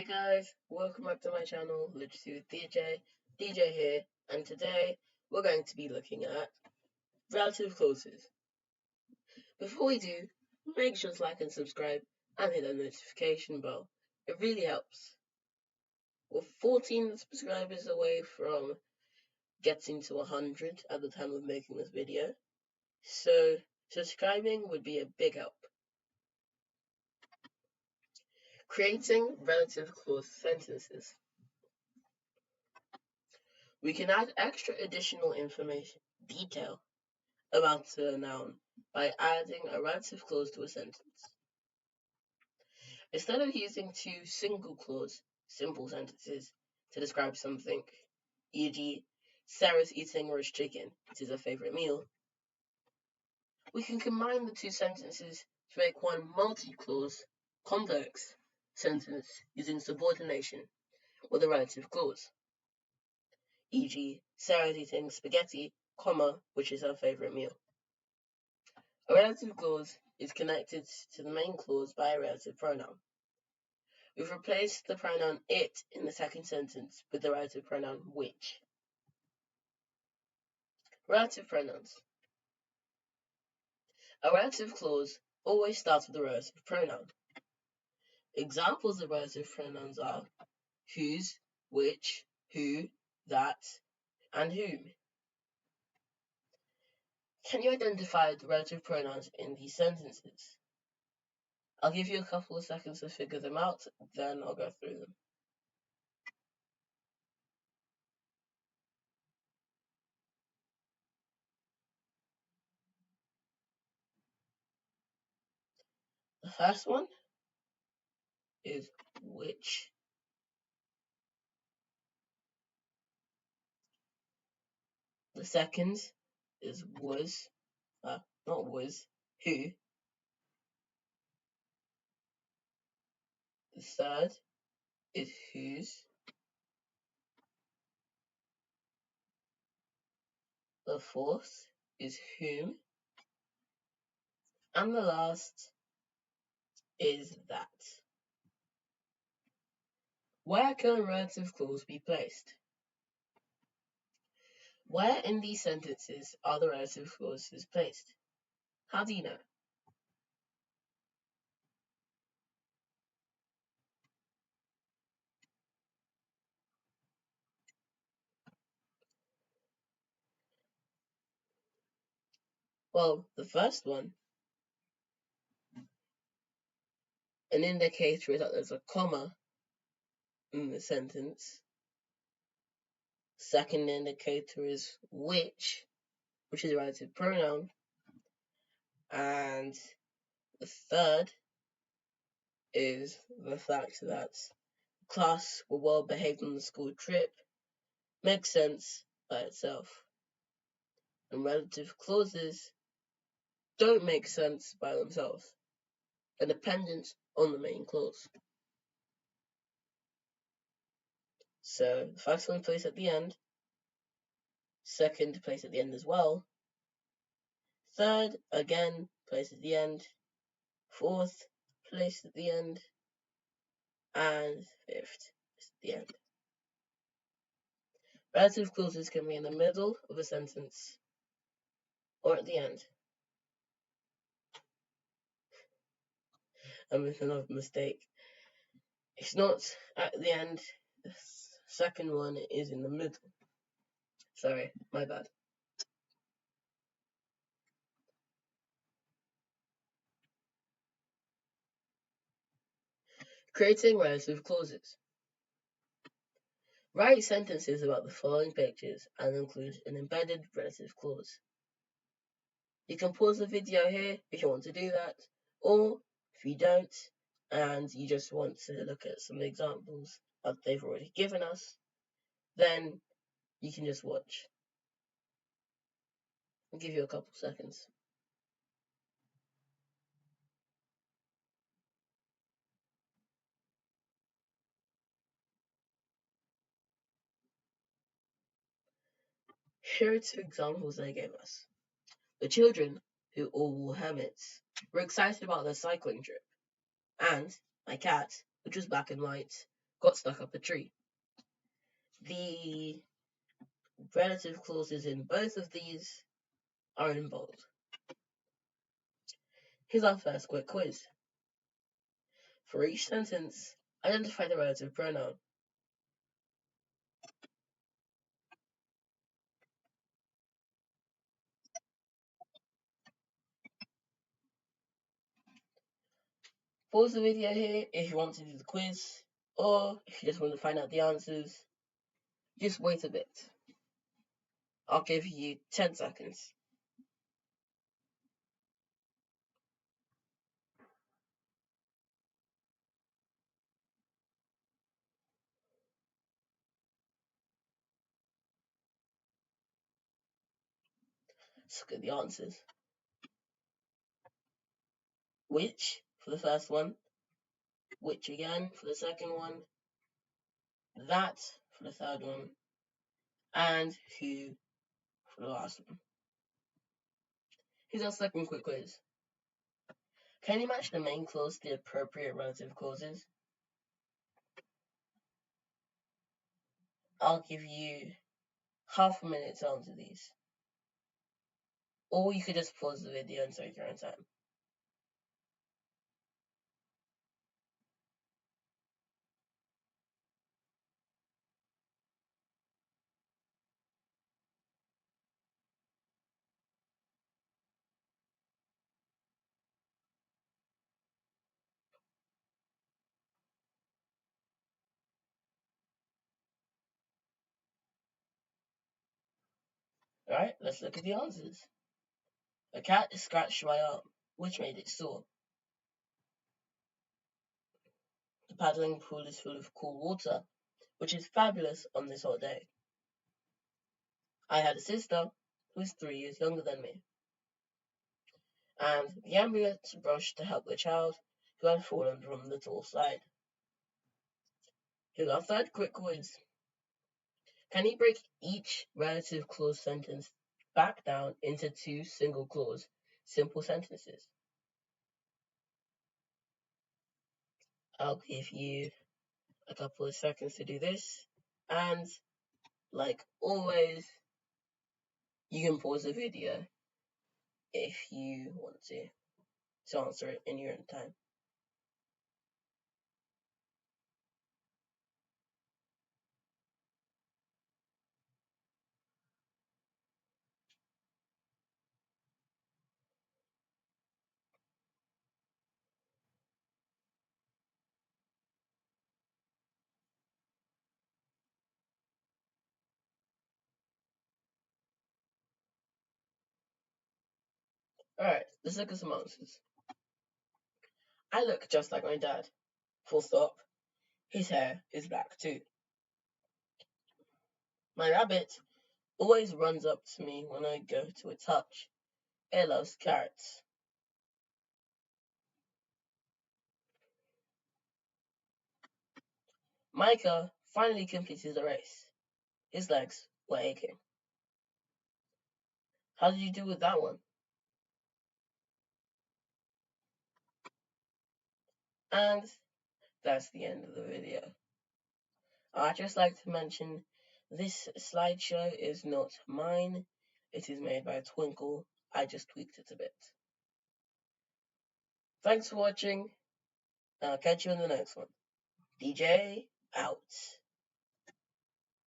guys, welcome back to my channel, Literacy with DJ here, and today we're going to be looking at relative clauses. Before we do, make sure to like and subscribe and hit that notification bell. It really helps. We're 14 subscribers away from getting to 100 at the time of making this video, so subscribing would be a big help. Creating relative clause sentences. We can add extra additional detail about a noun by adding a relative clause to a sentence. Instead of using two single clause, simple sentences to describe something, e.g., Sarah's eating roast chicken, it is her favorite meal, we can combine the two sentences to make one multi-clause, complex sentence using subordination with a relative clause. E.g., Sarah's eating spaghetti, which is her favorite meal. A relative clause is connected to the main clause by a relative pronoun. We've replaced the pronoun it in the second sentence with the relative pronoun which. Relative pronouns. A relative clause always starts with a relative pronoun. Examples of relative pronouns are whose, which, who, that, and whom. Can you identify the relative pronouns in these sentences? I'll give you a couple of seconds to figure them out, then I'll go through them. The first one is which. The second is was, not was, who. The third is whose. The fourth is whom. And the last is that. Where can a relative clause be placed? Where in these sentences are the relative clauses placed? How do you know? Well, the first one, an indicator is that there's a comma in the sentence. Second indicator is which is a relative pronoun. And the third is the fact that the class were well behaved on the school trip makes sense by itself. And relative clauses don't make sense by themselves. They're dependent on the main clause. So the first one placed at the end, second placed at the end as well, third again placed at the end, fourth placed at the end, and fifth is at the end. Relative clauses can be in the middle of a sentence or at the end. I made another mistake. It's not at the end. The second one is in the middle. Sorry, my bad. Creating relative clauses. Write sentences about the following pictures and include an embedded relative clause. You can pause the video here if you want to do that, or if you don't and you just want to look at some examples that they've already given us, then you can just watch. I'll give you a couple seconds. Here are two examples they gave us. The children, who all wore helmets, were excited about their cycling trip, and my cat, which was black and white, got stuck up a tree. The relative clauses in both of these are in bold. Here's our first quick quiz. For each sentence, identify the relative pronoun. Pause the video here if you want to do the quiz, or if you just want to find out the answers, just wait a bit. I'll give you 10 seconds. Let's look at the answers. Which for the first one, which again for the second one, that for the third one, and who for the last one. Here's our second quick quiz. Can you match the main clause to the appropriate relative clauses? I'll give you half a minute to answer these. Or you could just pause the video and take your own time. Alright, let's look at the answers. A cat scratched my arm, which made it sore. The paddling pool is full of cool water, which is fabulous on this hot day. I had a sister who is 3 years younger than me. And the ambulance rushed to help the child who had fallen from the tall slide. Here's our third quick quiz. Can you break each relative clause sentence back down into 2 single clause simple sentences? I'll give you a couple of seconds to do this. And like always, you can pause the video if you want to answer it in your own time. Alright, let's look at some answers. I look just like my dad. Full stop. His hair is black too. My rabbit always runs up to me when I go to its hutch. It loves carrots. Micah finally completed the race. His legs were aching. How did you do with that one? And that's the end of the video. I'd just like to mention this slideshow is not mine. It is made by Twinkle. I just tweaked it a bit. Thanks for watching. I'll catch you in the next one. DJ